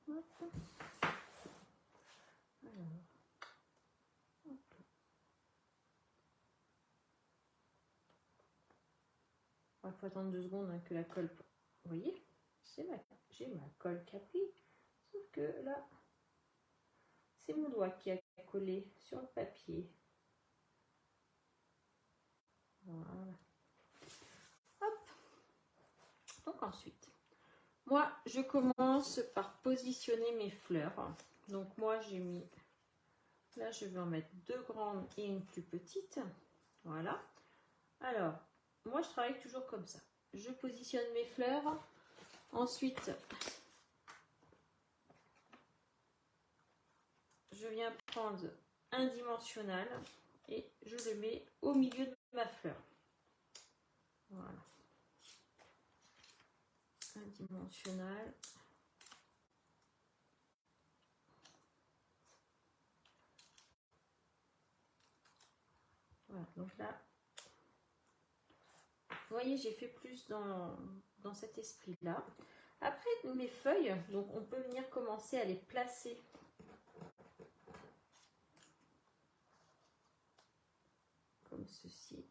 Hop. Alors. il faut attendre 2 secondes hein, que la colle... Vous voyez, j'ai ma colle qui a pris. Sauf que là, c'est mon doigt qui a collé sur le papier. Voilà. Hop. Donc ensuite, moi, je commence par positionner mes fleurs. Donc moi, j'ai mis... Là, je vais en mettre 2 grandes et une plus petite. Voilà. Alors, moi, je travaille toujours comme ça. Je positionne mes fleurs. Ensuite, je viens prendre un dimensionnel et je le mets au milieu de ma fleur. Voilà. Un dimensionnel. Voilà, donc là, vous voyez, j'ai fait plus dans cet esprit-là. Après mes feuilles, donc on peut venir commencer à les placer comme ceci.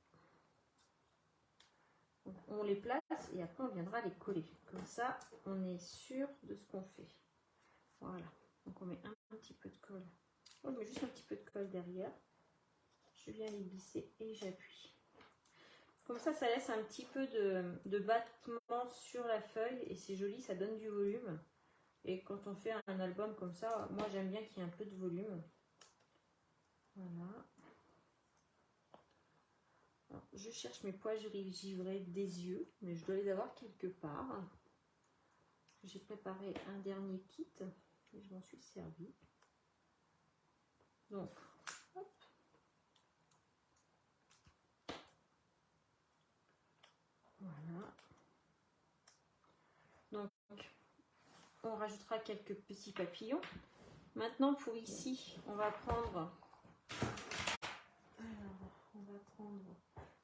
Donc, on les place et après on viendra les coller. Comme ça, on est sûr de ce qu'on fait. Voilà. Donc on met un petit peu de colle. On met juste un petit peu de colle derrière. Je viens les glisser et j'appuie. Comme ça, ça laisse un petit peu de battement sur la feuille et c'est joli, ça donne du volume. Et quand on fait un album comme ça, moi j'aime bien qu'il y ait un peu de volume. Voilà. Alors, je cherche mes pois givrés des yeux, mais je dois les avoir quelque part. J'ai préparé un dernier kit et je m'en suis servi. Donc, hop. Voilà. Donc, on rajoutera quelques petits papillons. Maintenant, pour ici, on va prendre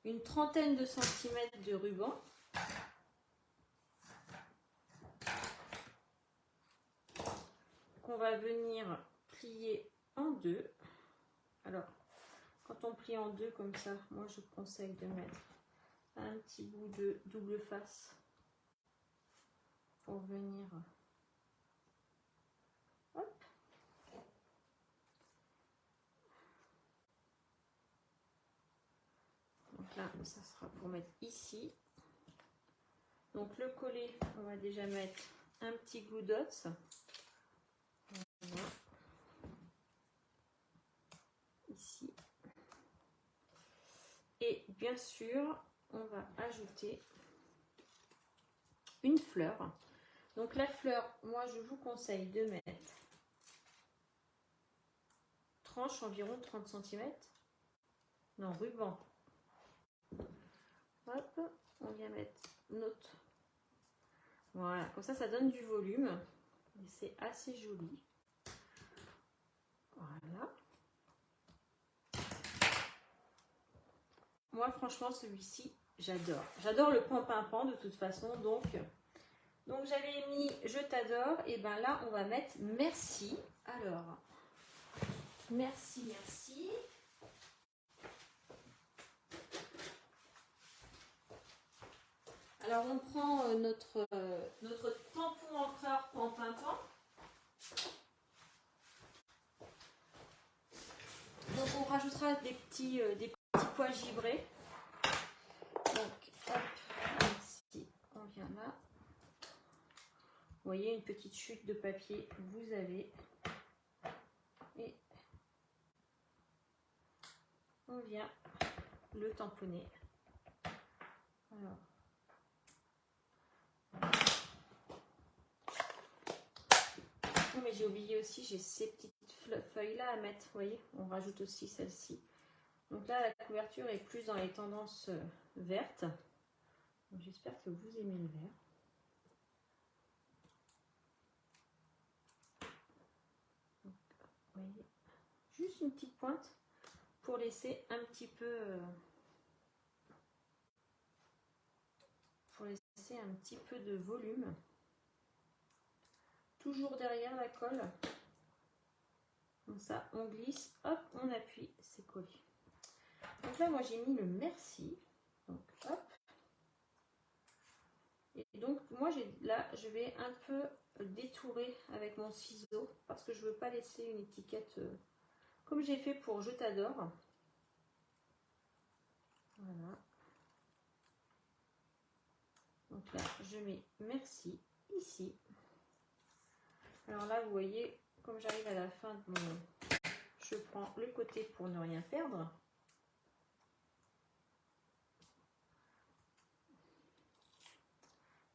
une trentaine de centimètres de ruban. Qu'on va venir plier en deux. Alors, quand on plie en deux comme ça, moi je conseille de mettre un petit bout de double face pour venir... Hop. Donc là, ça sera pour mettre ici. Donc le collet, on va déjà mettre un petit glue dots. Voilà. Ici. Et bien sûr, on va ajouter une fleur. Donc la fleur, moi je vous conseille de mettre tranche environ 30 cm. Non, ruban. Hop, on vient mettre notre... Voilà, comme ça donne du volume. Et c'est assez joli. Voilà. Moi, franchement, celui-ci, j'adore. J'adore le pan-pin-pan de toute façon. Donc j'avais mis je t'adore. Et ben là, on va mettre merci. Alors, merci, merci. Alors, on prend notre tampon encreur pan-pin-pan. Donc, on rajoutera des petits pois givrés. Donc, hop, ici, on vient là. Vous voyez, une petite chute de papier, vous avez. Et on vient le tamponner. Alors. Oh, mais j'ai oublié aussi, j'ai ces petites feuilles là à mettre. Vous voyez, on rajoute aussi celle-ci. Donc là, la couverture est plus dans les tendances vertes. J'espère que vous aimez le vert. Donc, vous voyez, juste une petite pointe pour laisser un petit peu... de volume. Toujours derrière la colle. Comme ça, on glisse, hop, on appuie, c'est collé. Donc là, moi, j'ai mis le merci. Donc, hop. moi, là, je vais un peu détourer avec mon ciseau parce que je veux pas laisser une étiquette comme j'ai fait pour Je t'adore. Voilà. Donc là, je mets merci ici. Alors là, vous voyez, comme j'arrive à la fin de mon... Je prends le côté pour ne rien perdre.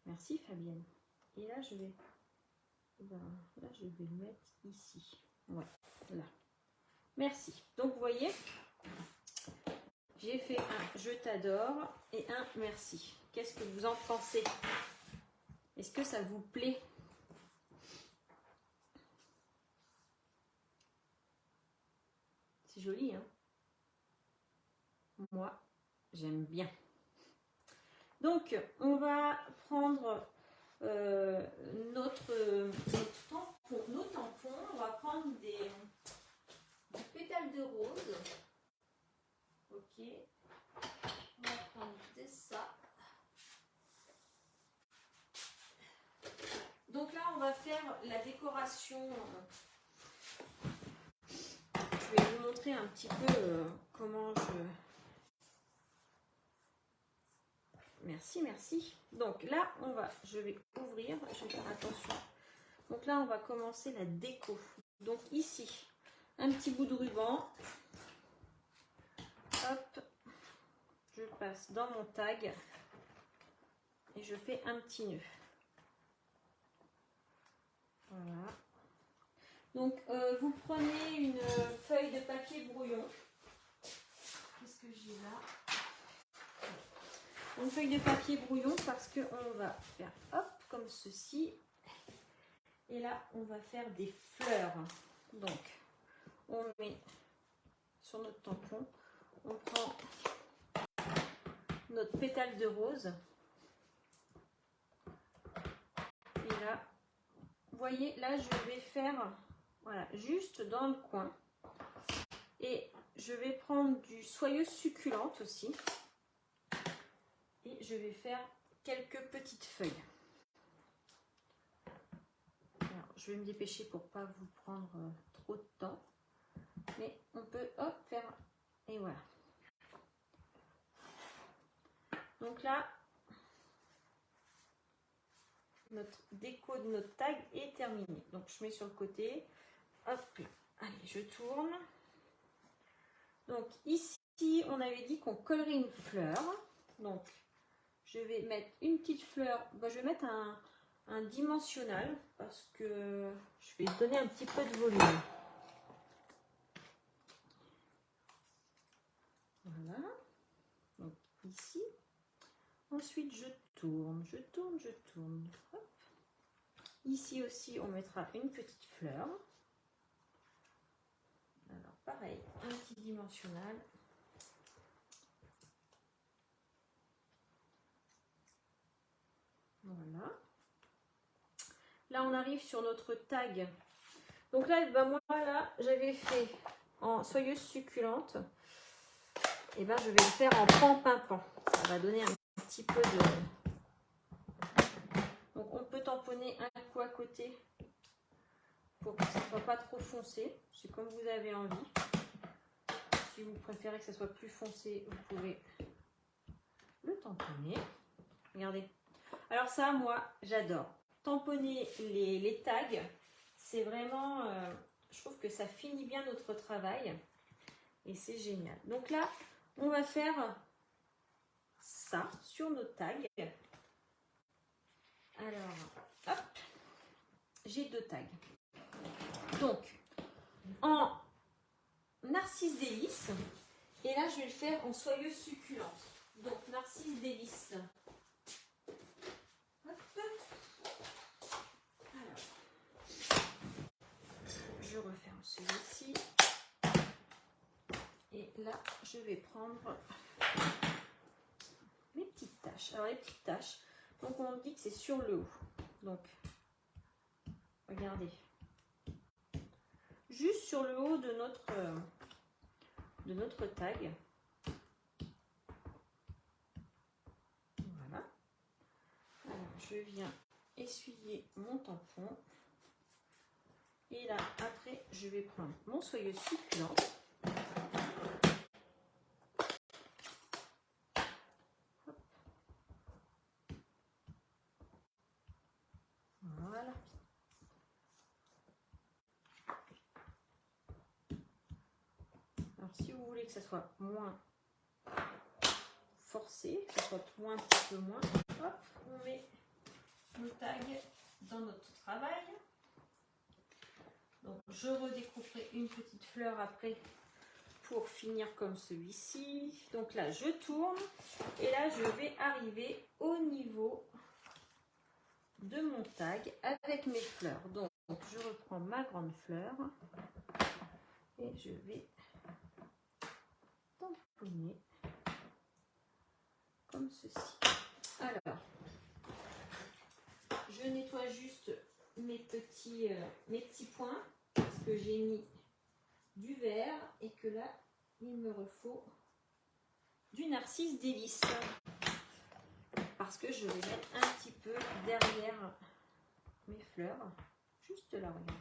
Merci Fabienne. Et là, je vais... là, je vais le mettre ici. Ouais, là. Merci. Donc, vous voyez, j'ai fait un Je t'adore et un merci. Qu'est-ce que vous en pensez? Est-ce que ça vous plaît? C'est joli, hein? Moi, j'aime bien. Donc, on va prendre nos tampons. On va prendre des pétales de rose. Ok. On va prendre ça. Donc là, on va faire la décoration. Je vais vous montrer un petit peu comment Merci, merci. Donc là, je vais ouvrir, je vais faire attention. Donc là, on va commencer la déco. Donc ici, un petit bout de ruban. Hop, je passe dans mon tag et je fais un petit nœud. Voilà. Donc, vous prenez une feuille de papier brouillon. Qu'est-ce que j'ai là? Une feuille de papier brouillon parce qu'on va faire hop comme ceci. Et là, on va faire des fleurs. Donc, on met sur notre tampon, on prend notre pétale de rose. Et là, vous voyez, là, je vais faire, voilà, juste dans le coin. Et je vais prendre du soyeuse succulente aussi. Et je vais faire quelques petites feuilles. Alors, je vais me dépêcher pour ne pas vous prendre trop de temps. Mais on peut hop faire, et voilà. Donc là, notre déco de notre tag est terminée. Donc je mets sur le côté. Hop, allez, je tourne. Donc ici, on avait dit qu'on collerait une fleur. Donc je vais mettre une petite fleur. Je vais mettre un dimensionnel parce que je vais donner un petit peu de volume. Voilà. Donc ici. Ensuite, je tourne, je tourne, je tourne. Hop. Ici aussi, on mettra une petite fleur. Alors, pareil, un petit dimensionnel. Voilà. Là, on arrive sur notre tag. Donc là, moi, là, j'avais fait en soyeuse succulente. Et ben, je vais le faire en pan-pimpant. Ça va donner un petit peu de... Donc, on peut tamponner un coup à côté pour que ça ne soit pas trop foncé. C'est comme vous avez envie. Si vous préférez que ça soit plus foncé, vous pouvez le tamponner. Regardez. Alors ça, moi, j'adore. Tamponner les tags, c'est vraiment... je trouve que ça finit bien notre travail. Et c'est génial. Donc là, on va faire ça sur nos tags. Alors, hop, j'ai 2 tags. Donc, en Narcisse délice, et là, je vais le faire en soyeuse succulente. Donc, Narcisse délice. Hop. Alors, je referme celui-ci. Et là, je vais prendre mes petites taches. Alors, les petites taches, donc on dit que c'est sur le haut. Donc, regardez. Juste sur le haut de notre tag. Voilà. Alors, je je viens essuyer mon tampon. Et là, après, je vais prendre mon soyeuse succulente. Voilà. Alors, si vous voulez que ça soit moins forcé, que ça soit un petit peu moins, hop, on met nos tags dans notre travail. Donc, je redécouperai une petite fleur après pour finir comme celui-ci. Donc là, je tourne et là, je vais arriver au niveau de mon tag avec mes fleurs. Donc, je reprends ma grande fleur et je vais tamponner comme ceci. Alors, je nettoie juste mes petits points parce que j'ai mis du vert et que là, il me refaut du narcisse délice parce que je vais mettre un petit peu derrière mes fleurs, juste là, regardez.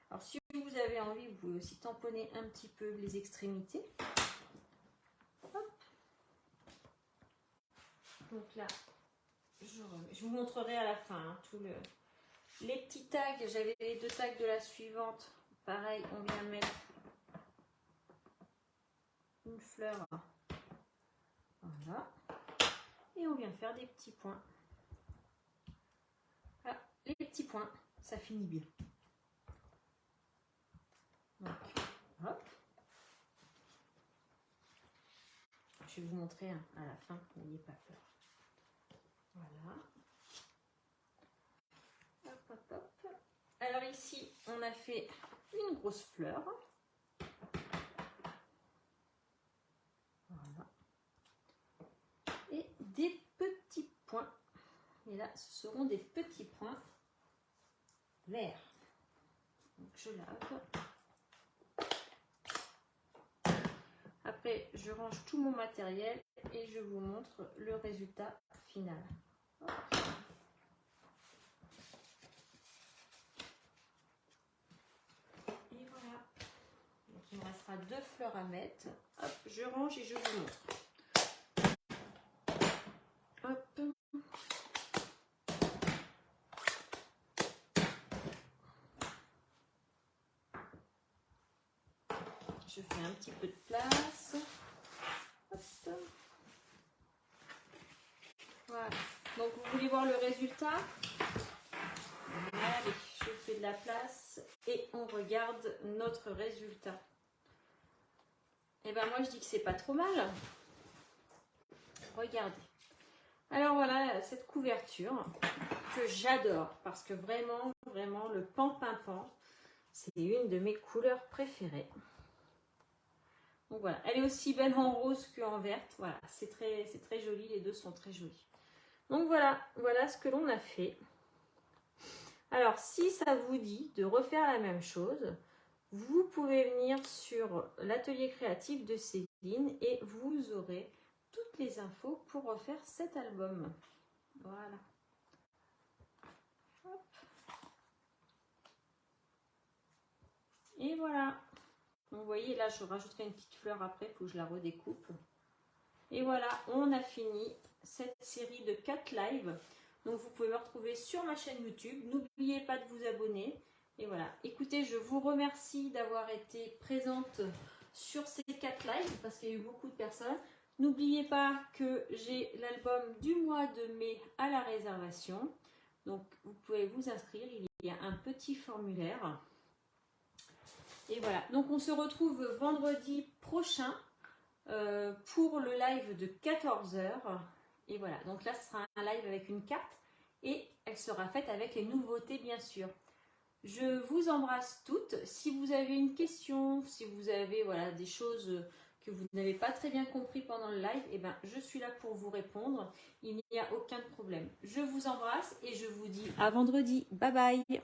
Alors, si vous avez envie, vous pouvez aussi tamponner un petit peu les extrémités. Hop. Donc là, je vous montrerai à la fin hein, les petits tags. J'avais les 2 tags de la suivante. Pareil, on vient mettre une fleur. Voilà. Et on vient faire des petits points. Voilà, les petits points, ça finit bien. Donc, hop. Je vais vous montrer hein, à la fin, n'ayez pas peur. Voilà. Hop, hop, hop. Alors ici, on a fait une grosse fleur. Voilà. Et des petits points. Et là, ce seront des petits points verts. Donc je lave. Après, je range tout mon matériel et je vous montre le résultat final. Hop. Et voilà. Donc il me restera 2 fleurs à mettre. Hop, je range et je vous montre. Hop. Je fais un petit peu de place. Hop. Voilà. Donc vous voulez voir le résultat? Allez, je fais de la place et on regarde notre résultat. Et ben moi je dis que c'est pas trop mal. Regardez. Alors voilà cette couverture que j'adore parce que vraiment le pan-pin-pan, c'est une de mes couleurs préférées. Donc voilà, elle est aussi belle en rose qu'en verte. Voilà, c'est très joli, les deux sont très jolis. Donc voilà ce que l'on a fait. Alors si ça vous dit de refaire la même chose, vous pouvez venir sur l'atelier créatif de Céline et vous aurez toutes les infos pour refaire cet album. Voilà. Hop. Et voilà. Donc vous voyez là, je rajouterai une petite fleur après, il faut que je la redécoupe. Et voilà, on a fini cette série de 4 lives. Donc vous pouvez me retrouver sur ma chaîne YouTube. N'oubliez pas de vous abonner. Et voilà, écoutez, je vous remercie d'avoir été présente sur ces 4 lives parce qu'il y a eu beaucoup de personnes. N'oubliez pas que j'ai l'album du mois de mai à la réservation. Donc vous pouvez vous inscrire, il y a un petit formulaire. Et voilà, donc on se retrouve vendredi prochain pour le live de 14 h. Et voilà, donc là ce sera un live avec une carte et elle sera faite avec les nouveautés bien sûr. Je vous embrasse toutes. Si vous avez une question, si vous avez voilà, des choses que vous n'avez pas très bien compris pendant le live, eh ben, je suis là pour vous répondre. Il n'y a aucun problème. Je vous embrasse et je vous dis à vendredi. Bye bye.